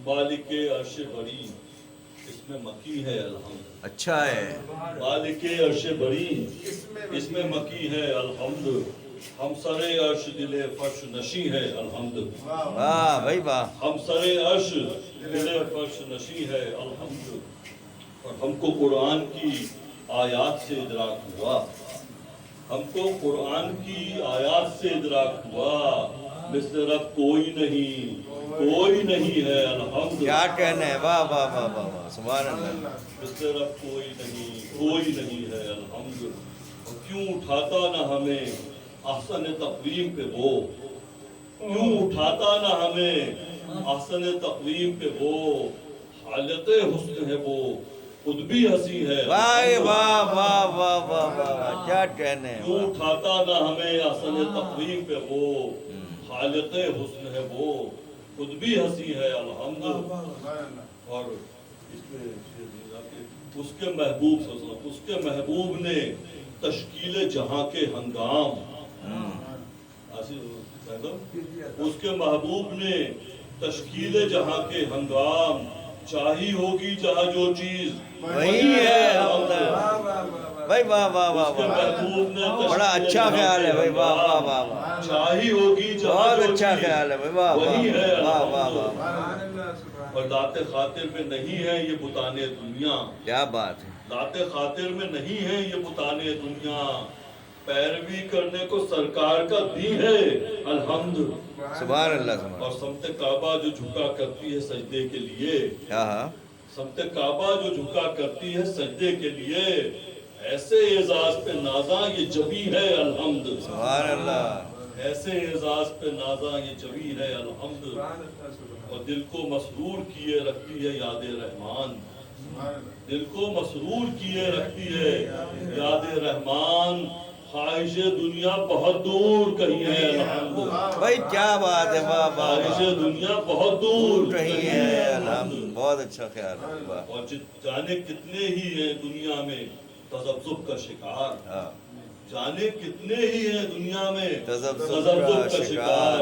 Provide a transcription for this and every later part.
مالک عرش بری اس میں مکی ہے الحمد. اچھا ہے. مالک عرش بری اس میں مکی ہے الحمد. ہم سر عرش دل فرش نشی ہے الحمد. واہ بھائی واہ. ہم سر عرش دل فرش نشی ہے الحمد. اور ہم کو قرآن کی آیات سے ادراک ہوا. ہم کو قرآن کی آیات سے ادراک ہوا مثل رب کوئی نہیں ہے الحمد. کیا کہنا ہے. واہ واہ واہ واہ واہ. سبحان اللہ. مثل رب کوئی نہیں ہے الحمد. اور کیوں اٹھاتا نہ ہمیں احسن تقویم پہ وہ. کیوں اٹھاتا نہ ہمیں احسن تقویم پہ وہ. حالت حسن ہے وہ خود بھی ہنسی ہے. واہ واہ واہ واہ واہ واہ. کیا کہنے ہیں. کیوں اٹھاتا نہ ہمیں احسن تقویم پہ وہ. حالت حسن ہے وہ خود بھی ہنسی ہے الحمد. اور اس کے محبوب صلی اللہ علیہ وسلم، اس کے محبوب نے تشکیل جہاں کے ہنگام. اس کے محبوب نے تشکیل جہاں کے ہنگام. چاہی ہوگی جہاں جو چیز وہی ہے. بھائی واہ واہ واہ اس کے واہ. محبوب نے بڑا اچھا خیال ہے بھائی. واہ واہ واہ واہ. چاہی ہوگی جہاں بہت جو اچھا چیز خیال ہے بھائی. واہ وہی ہے واہ واہ واہ الحمد. واہ. اور ذات خاطر میں نہیں ہے یہ بتانے دنیا. کیا بات ہے. ذات خاطر میں نہیں ہے یہ بتانے دنیا. پیروی کرنے کو سرکار کا دین ہے الحمد. سبحان اللہ. سبحان. اور سمت کعبہ جو جھکا کرتی ہے سجدے کے لیے. ہاں ہاں. سمت کعبہ جو جھکا کرتی ہے سجدے کے لیے. ایسے اعزاز پہ نازاں یہ جبی ہے الحمد. سبحان اللہ. ایسے اعزاز پہ نازاں یہ جبی ہے الحمد. اور دل کو مسرور کیے رکھتی ہے یاد رحمان. دل کو مسرور کیے رکھتی ہے یاد رحمان. خواہش دنیا بہت دور کہیں ہے الحمد. بھائی کیا بات ہے. واہ واہ خواہش واہ. دنیا بہت دور کہیں ہے الحمد. بہت اچھا خیال ہے. واہ. اور جانے کتنے ہی ہیں دنیا میں تذبذب کا شکار. ہاں. جانے کتنے ہی ہیں دنیا میں تذبذب کا شکار.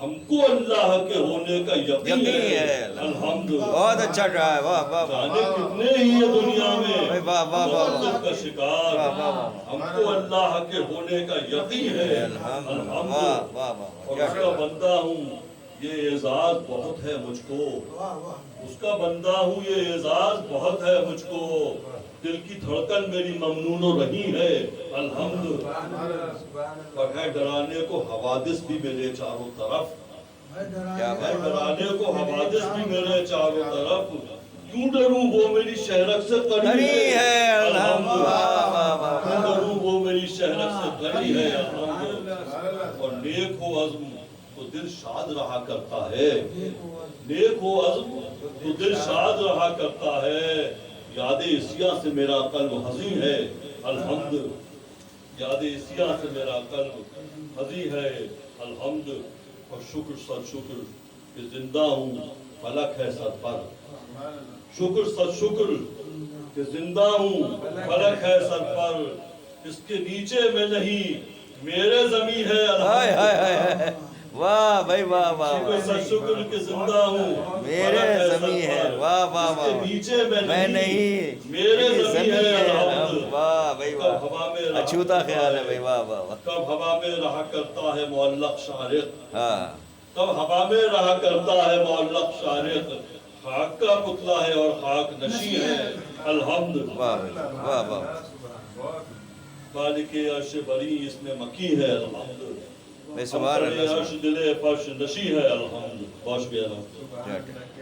ہم کو اللہ کے ہونے کا یقین ہے الحمد. بہت اچھا کہا ہے. واہ واہ واہ. جانے کتنے ہی ہیں دنیا میں واہ واہ واہ. تذبذب کا شکار. واہ واہ واہ. ہم کو اللہ کے ہونے کا یقین ہے الحمد. الحمد. واہ واہ واہ. اور کیا اس کا بندہ ہوں یہ اعزاز بہت ہے مجھ کو. اس کا بندہ ہوں یہ اعزاز بہت ہے مجھ کو. دل کی دھڑکن میری ممنون و رہی ہے الحمد. اور ہے ڈرانے کو حوادث بھی میرے چاروں طرف. کیا ہے بات. ڈرانے کو حوادث بھی میرے چاروں طرف. کیوں ڈروں وہ میری شہرک سے بڑی قریب ہے الحمد. واہ واہ واہ. کیوں ڈروں وہ میری شہرک سے قریب ہے الحمد. اور نیک ہو عزم تو دل شاد رہا کرتا ہے. نیک ہو عزم تو دل شاد رہا کرتا ہے. یاد عصیاں سے میرا قلب حزین ہے الحمد. یاد عصیاں سے میرا قلب حزین ہے الحمد. اور شکر سر شکر کہ زندہ ہوں فلک ہے سر پر. شکر سر شکر کہ زندہ ہوں فلک ہے سر پر. اس کے نیچے میں نہیں میرے زمین ہے ہائے الحمد. ہائے ہائے. واہ بھائی واہ واہ شکر واہ. سر شکر کہ زندہ ہوں میرے زمین ہے. واہ واہ اس کے واہ. نیچے میں نہیں میرے زمین ہے الحمد. واہ بھائی کب واہ. ہوا میں رہا اچھوتا خیال ہے بھائی. واہ واہ واہ. کب ہوا میں رہا کرتا ہے معلق شارق. ہاں. کب ہوا میں رہا کرتا ہے معلق شارق. خاک کا پتلا ہے اور خاک نشین ہے الحمد. واہ بھائی. واہ واہ. مالک عرش بری اس میں مکی ہے الحمد. بھائی سبحان ہم سر اللہ. عرش دل فرش نشی ہے الحمد. بہت شکریہ. کیا کیا.